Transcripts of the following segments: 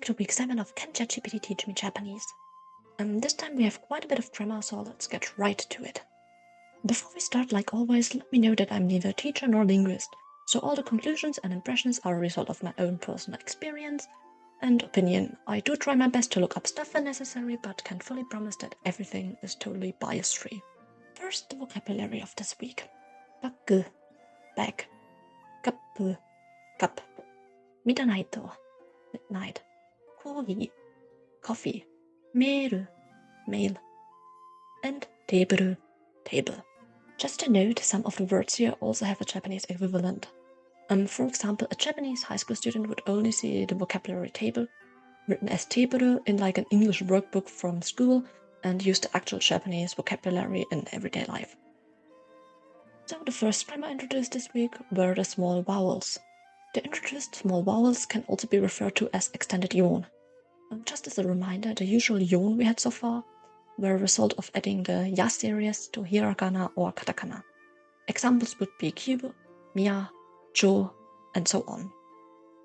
back to week 7 of Can ChatGPT Teach Me Japanese? This time we have quite a bit of grammar, so let's get right to it. Before we start, like always, let me know that I'm neither teacher nor linguist, so all the conclusions and impressions are a result of my own personal experience and opinion. I do try my best to look up stuff when necessary, but can't fully promise that everything is totally bias-free. First, the vocabulary of this week. Baku, bag. Kappu, cup. Midanaito, midnight. Kogi, coffee. Meru, mail. And teburu, table. Just a note, some of the words here also have a Japanese equivalent. For example, a Japanese high school student would only see the vocabulary table written as teburu in like an English workbook from school and use the actual Japanese vocabulary in everyday life. So the first grammar introduced this week were the small vowels. The introduced small vowels can also be referred to as extended yon. Just as a reminder, the usual yon we had so far were a result of adding the ya series to hiragana or katakana. Examples would be kyu, miya, jo, and so on.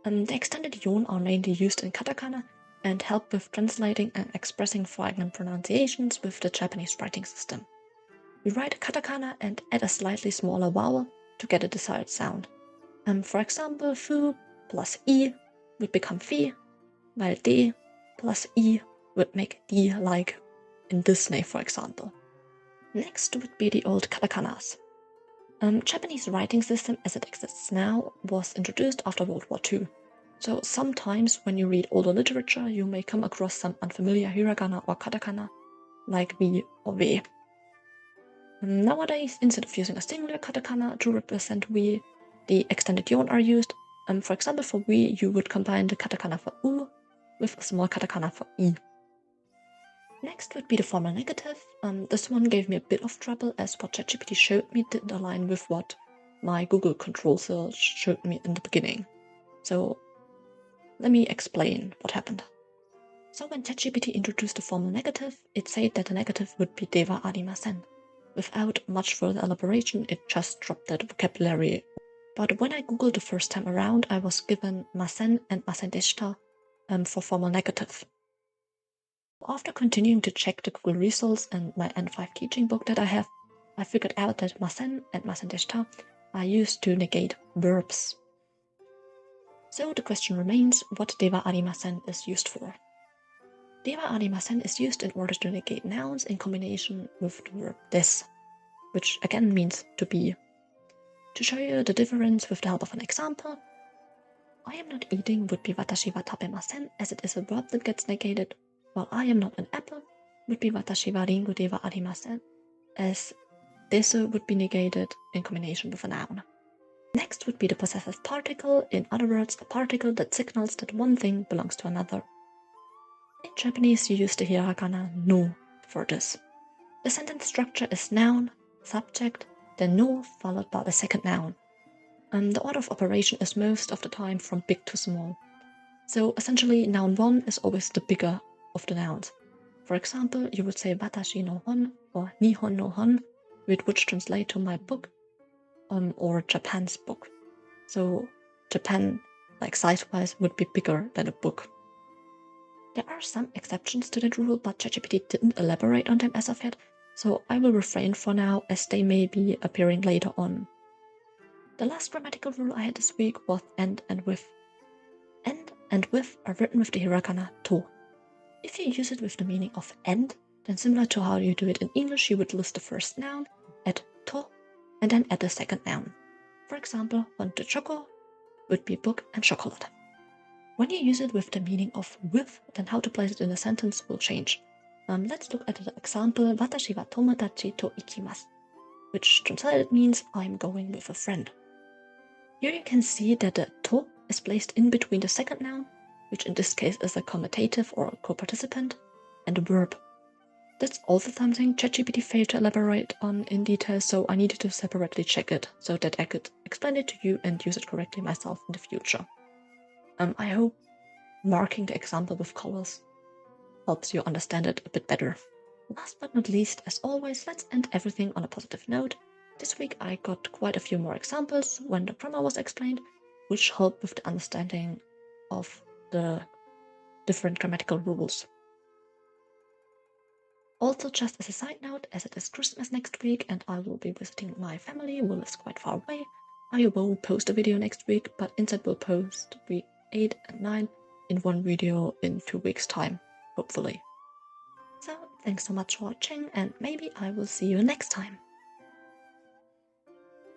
The extended yon are mainly used in katakana and help with translating and expressing fragment pronunciations with the Japanese writing system. We write a katakana and add a slightly smaller vowel to get a desired sound. For example, fu plus i would become fi, while de plus i would make di, like in Disney, for example. Next would be the old katakanas. Japanese writing system as it exists now was introduced after World War II. So sometimes when you read older literature, you may come across some unfamiliar hiragana or katakana, like vi or ve. Nowadays, instead of using a singular katakana to represent vi, the extended yon are used. For example, for vi, you would combine the katakana for u with a small katakana for i. Next would be the formal negative. This one gave me a bit of trouble as what ChatGPT showed me didn't align with what my Google control search showed me in the beginning. So let me explain what happened. So when ChatGPT introduced the formal negative, it said that the negative would be de wa arimasen. Without much further elaboration, it just dropped that vocabulary. But when I googled the first time around, I was given masen and masen deshita for formal negative. After continuing to check the Google results and my N5 teaching book that I have, I figured out that masen and masen deshita are used to negate verbs. So the question remains, what de wa arimasen is used for? De wa arimasen is used in order to negate nouns in combination with the verb des, which again means to be. To show you the difference with the help of an example, I am not eating would be watashi wa tabemasen, as it is a verb that gets negated, while I am not an apple would be watashi wa ringo de wa arimasen, as desu would be negated in combination with a noun. Next would be the possessive particle, in other words, a particle that signals that one thing belongs to another. In Japanese, you use the hiragana no for this. The sentence structure is noun, subject, then no followed by the second noun. The order of operation is most of the time from big to small. So essentially, noun 1 is always the bigger of the nouns. For example, you would say watashi no hon or nihon no hon, which would translate to my book, or Japan's book. So Japan, like size-wise, would be bigger than a book. There are some exceptions to that rule, but ChatGPT didn't elaborate on them as of yet, so I will refrain for now as they may be appearing later on. The last grammatical rule I had this week was and with. And with are written with the hiragana to. If you use it with the meaning of and, then similar to how you do it in English, you would list the first noun, add to, and then add the second noun. For example, hon to choco would be book and chocolate. When you use it with the meaning of with, then how to place it in a sentence will change. Let's look at the example, watashi wa tomodachi to ikimasu, which translated means I'm going with a friend. Here you can see that the to is placed in between the second noun, which in this case is a comitative or a co-participant, and the verb. That's also something ChatGPT failed to elaborate on in detail, so I needed to separately check it so that I could explain it to you and use it correctly myself in the future. I hope marking the example with colors helps you understand it a bit better. Last but not least, as always, let's end everything on a positive note. This week I got quite a few more examples when the grammar was explained, which helped with the understanding of the different grammatical rules. Also, just as a side note, as it is Christmas next week and I will be visiting my family who lives quite far away, I won't post a video next week, but instead will post week 8 and 9 in one video in 2 weeks' time, hopefully. So, thanks so much for watching and maybe I will see you next time.